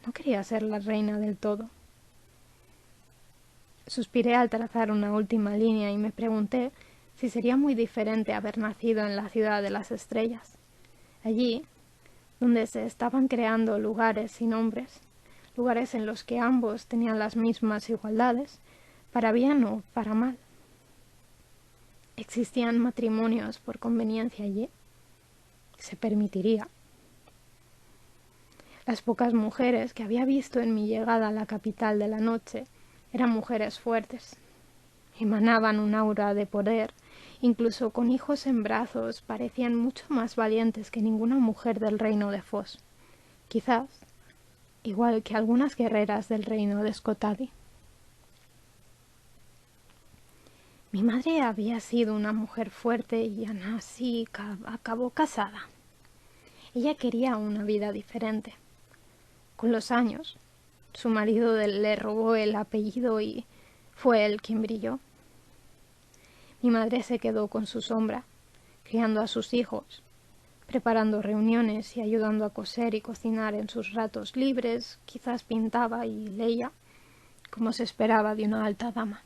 No quería ser la reina del todo. Suspiré al trazar una última línea y me pregunté si sería muy diferente haber nacido en la ciudad de las estrellas. Allí, donde se estaban creando lugares sin hombres, lugares en los que ambos tenían las mismas igualdades, para bien o para mal. ¿Existían matrimonios por conveniencia allí? ¿Se permitiría? Las pocas mujeres que había visto en mi llegada a la capital de la noche eran mujeres fuertes. Emanaban un aura de poder, incluso con hijos en brazos parecían mucho más valientes que ninguna mujer del reino de Foz. Quizás igual que algunas guerreras del reino de Skotadi. Mi madre había sido una mujer fuerte y aún así acabó casada. Ella quería una vida diferente. Con los años, su marido le robó el apellido y fue él quien brilló. Mi madre se quedó con su sombra, criando a sus hijos, preparando reuniones y ayudando a coser y cocinar en sus ratos libres. Quizás pintaba y leía, como se esperaba de una alta dama.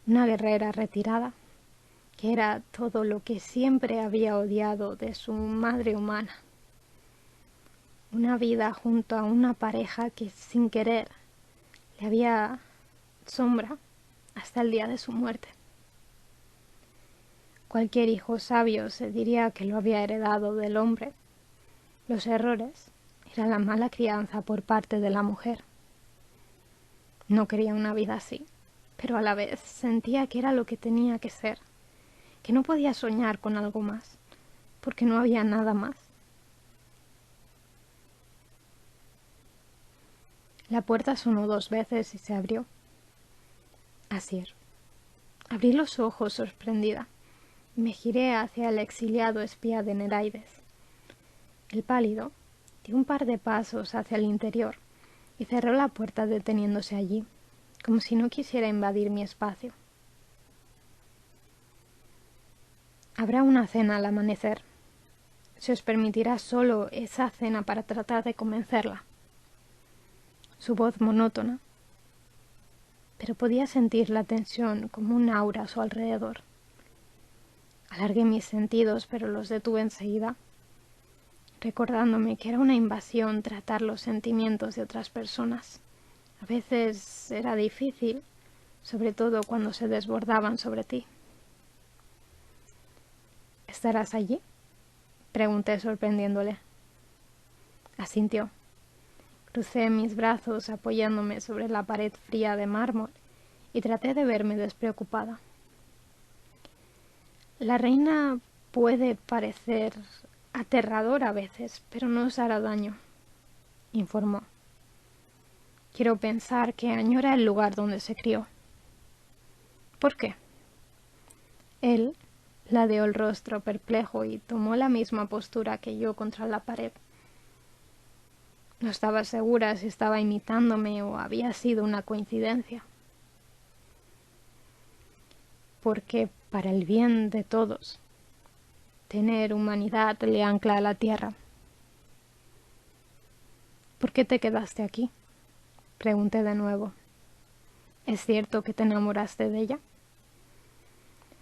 Una guerrera retirada, que era todo lo que siempre había odiado de su madre humana. Una vida junto a una pareja que sin querer le había sombra hasta el día de su muerte. Cualquier hijo sabio se diría que lo había heredado del hombre. Los errores eran la mala crianza por parte de la mujer. No quería una vida así, pero a la vez sentía que era lo que tenía que ser, que no podía soñar con algo más, porque no había nada más. La puerta sonó 2 veces y se abrió. Asier. Abrí los ojos sorprendida y me giré hacia el exiliado espía de Neraides. El pálido dio un par de pasos hacia el interior y cerró la puerta deteniéndose allí, como si no quisiera invadir mi espacio. Habrá una cena al amanecer. Se os permitirá solo esa cena para tratar de convencerla. Su voz monótona, pero podía sentir la tensión como un aura a su alrededor. Alargué mis sentidos, pero los detuve enseguida, recordándome que era una invasión tratar los sentimientos de otras personas. A veces era difícil, sobre todo cuando se desbordaban sobre ti. ¿Estarás allí?, pregunté sorprendiéndole. Asintió. Crucé mis brazos apoyándome sobre la pared fría de mármol y traté de verme despreocupada. La reina puede parecer aterradora a veces, pero no os hará daño, informó. Quiero pensar que añora el lugar donde se crió. ¿Por qué? Él ladeó el rostro perplejo y tomó la misma postura que yo contra la pared. No estaba segura si estaba imitándome o había sido una coincidencia. Porque para el bien de todos, tener humanidad le ancla a la tierra. ¿Por qué te quedaste aquí? Pregunté de nuevo. ¿Es cierto que te enamoraste de ella?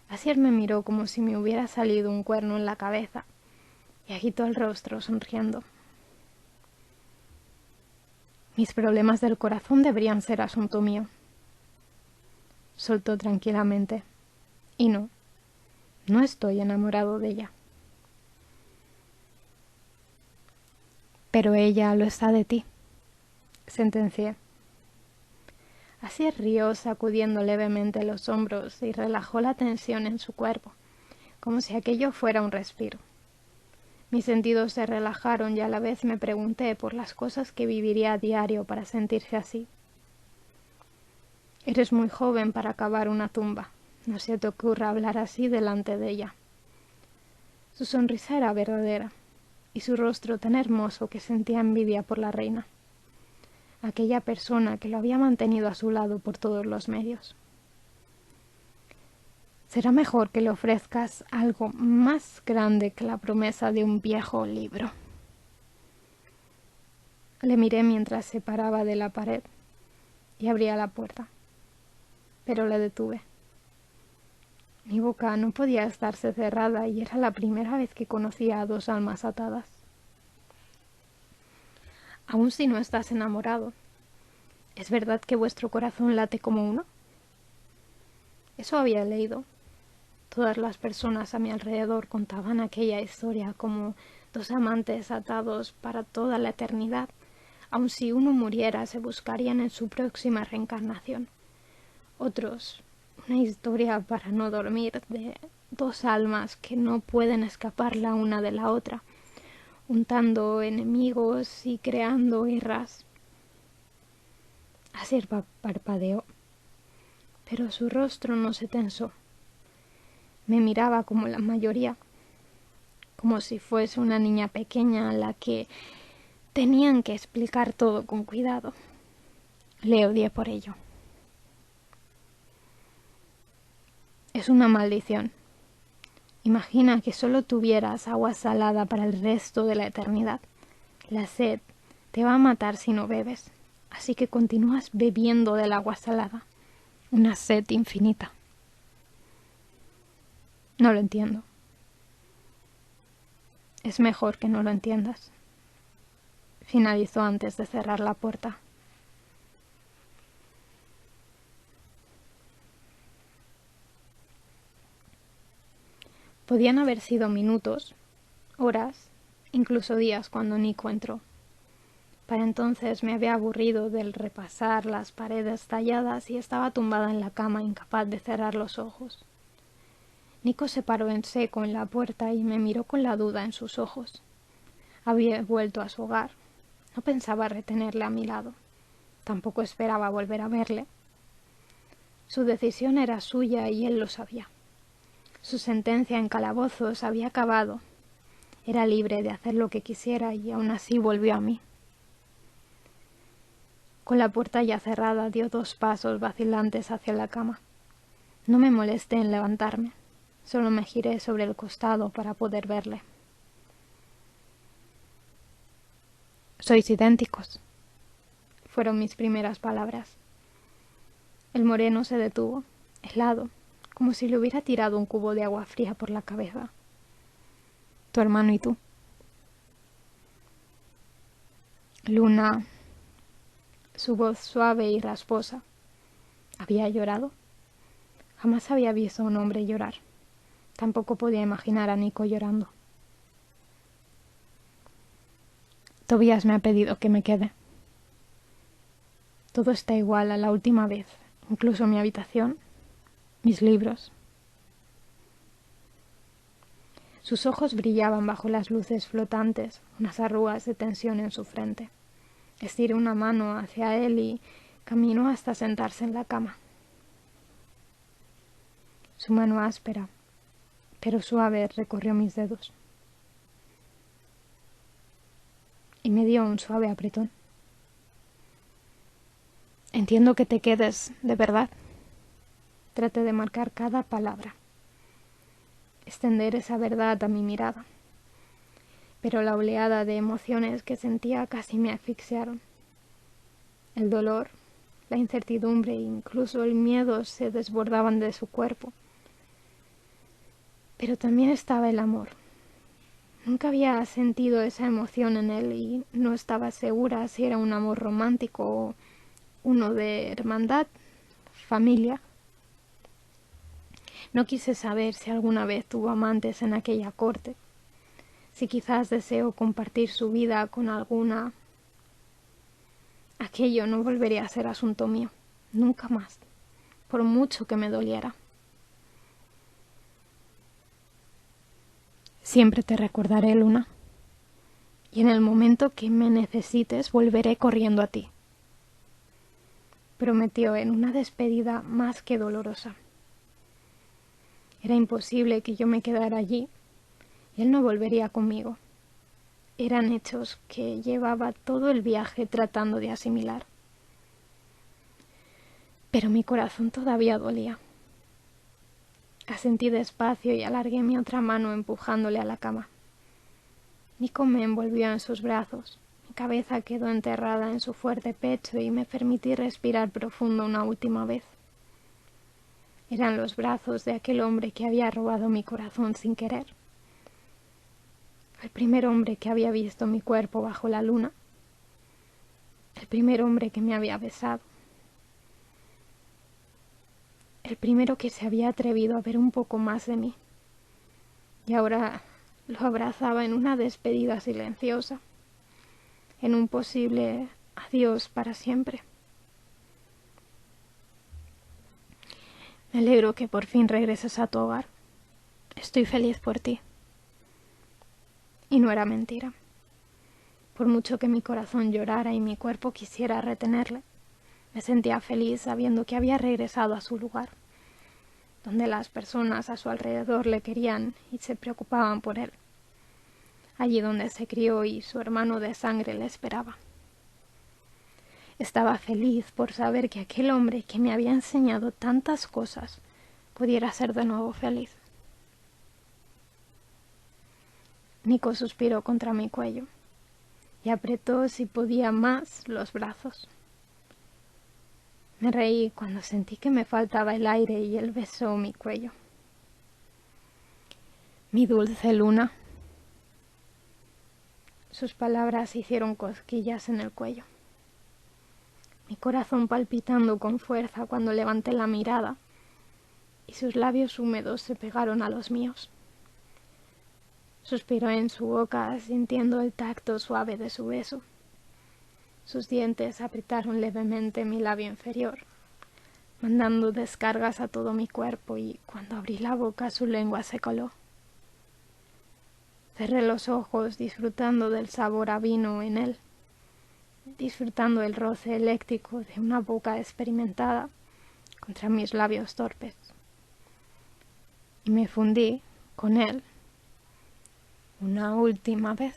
Asier me miró como si me hubiera salido un cuerno en la cabeza y agitó el rostro sonriendo. Mis problemas del corazón deberían ser asunto mío. Soltó tranquilamente. Y no estoy enamorado de ella. Pero ella lo está de ti, sentencié. Asier rió sacudiendo levemente los hombros y relajó la tensión en su cuerpo, como si aquello fuera un respiro. Mis sentidos se relajaron y a la vez me pregunté por las cosas que viviría a diario para sentirse así. Eres muy joven para cavar una tumba. No se te ocurra hablar así delante de ella. Su sonrisa era verdadera y su rostro tan hermoso que sentía envidia por la reina, aquella persona que lo había mantenido a su lado por todos los medios. Será mejor que le ofrezcas algo más grande que la promesa de un viejo libro. Le miré mientras se paraba de la pared y abría la puerta, pero le detuve. Mi boca no podía estarse cerrada y era la primera vez que conocía a dos almas atadas. Aun si no estás enamorado, ¿es verdad que vuestro corazón late como uno? Eso había leído. Todas las personas a mi alrededor contaban aquella historia como dos amantes atados para toda la eternidad. Aun si uno muriera, se buscarían en su próxima reencarnación. Otros, una historia para no dormir de dos almas que no pueden escapar la una de la otra, untando enemigos y creando guerras. Asier parpadeó, pero su rostro no se tensó. Me miraba como la mayoría, como si fuese una niña pequeña a la que tenían que explicar todo con cuidado. Le odié por ello. Es una maldición. Imagina que solo tuvieras agua salada para el resto de la eternidad. La sed te va a matar si no bebes, así que continúas bebiendo del agua salada. Una sed infinita. No lo entiendo. Es mejor que no lo entiendas. Finalizó antes de cerrar la puerta. Podían haber sido minutos, horas, incluso días cuando Nico entró. Para entonces me había aburrido del repasar las paredes talladas y estaba tumbada en la cama incapaz de cerrar los ojos. Nico se paró en seco en la puerta y me miró con la duda en sus ojos. Había vuelto a su hogar. No pensaba retenerle a mi lado. Tampoco esperaba volver a verle. Su decisión era suya y él lo sabía. Su sentencia en calabozos había acabado. Era libre de hacer lo que quisiera y aún así volvió a mí. Con la puerta ya cerrada dio 2 pasos vacilantes hacia la cama. No me molesté en levantarme. Solo me giré sobre el costado para poder verle. «Sois idénticos», fueron mis primeras palabras. El moreno se detuvo, helado, como si le hubiera tirado un cubo de agua fría por la cabeza. «Tu hermano y tú». Luna, su voz suave y rasposa. ¿Había llorado? Jamás había visto a un hombre llorar. Tampoco podía imaginar a Nico llorando. Tobías me ha pedido que me quede. Todo está igual a la última vez, incluso mi habitación, mis libros. Sus ojos brillaban bajo las luces flotantes, unas arrugas de tensión en su frente. Estiré una mano hacia él y caminó hasta sentarse en la cama. Su mano áspera, pero suave, recorrió mis dedos y me dio un suave apretón. Entiendo que te quedes, de verdad. Traté de marcar cada palabra, extender esa verdad a mi mirada, pero la oleada de emociones que sentía casi me asfixiaron. El dolor, la incertidumbre e incluso el miedo se desbordaban de su cuerpo. Pero también estaba el amor. Nunca había sentido esa emoción en él y no estaba segura si era un amor romántico o uno de hermandad, familia. No quise saber si alguna vez tuvo amantes en aquella corte, si quizás deseó compartir su vida con alguna. Aquello no volvería a ser asunto mío, nunca más, por mucho que me doliera. Siempre te recordaré, Luna, y en el momento que me necesites volveré corriendo a ti. Prometió en una despedida más que dolorosa. Era imposible que yo me quedara allí y él no volvería conmigo. Eran hechos que llevaba todo el viaje tratando de asimilar. Pero mi corazón todavía dolía. Asentí despacio y alargué mi otra mano empujándole a la cama. Nico me envolvió en sus brazos. Mi cabeza quedó enterrada en su fuerte pecho y me permití respirar profundo una última vez. Eran los brazos de aquel hombre que había robado mi corazón sin querer. El primer hombre que había visto mi cuerpo bajo la luna. El primer hombre que me había besado. El primero que se había atrevido a ver un poco más de mí. Y ahora lo abrazaba en una despedida silenciosa, en un posible adiós para siempre. Me alegro que por fin regreses a tu hogar. Estoy feliz por ti. Y no era mentira. Por mucho que mi corazón llorara y mi cuerpo quisiera retenerle, me sentía feliz sabiendo que había regresado a su lugar, donde las personas a su alrededor le querían y se preocupaban por él, allí donde se crió y su hermano de sangre le esperaba. Estaba feliz por saber que aquel hombre que me había enseñado tantas cosas pudiera ser de nuevo feliz. Nico suspiró contra mi cuello y apretó si podía más los brazos. Me reí cuando sentí que me faltaba el aire y él besó mi cuello. Mi dulce Luna. Sus palabras hicieron cosquillas en el cuello. Mi corazón palpitando con fuerza cuando levanté la mirada y sus labios húmedos se pegaron a los míos. Suspiró en su boca sintiendo el tacto suave de su beso. Sus dientes apretaron levemente mi labio inferior, mandando descargas a todo mi cuerpo y cuando abrí la boca su lengua se coló. Cerré los ojos disfrutando del sabor a vino en él, disfrutando el roce eléctrico de una boca experimentada contra mis labios torpes. Y me fundí con él una última vez.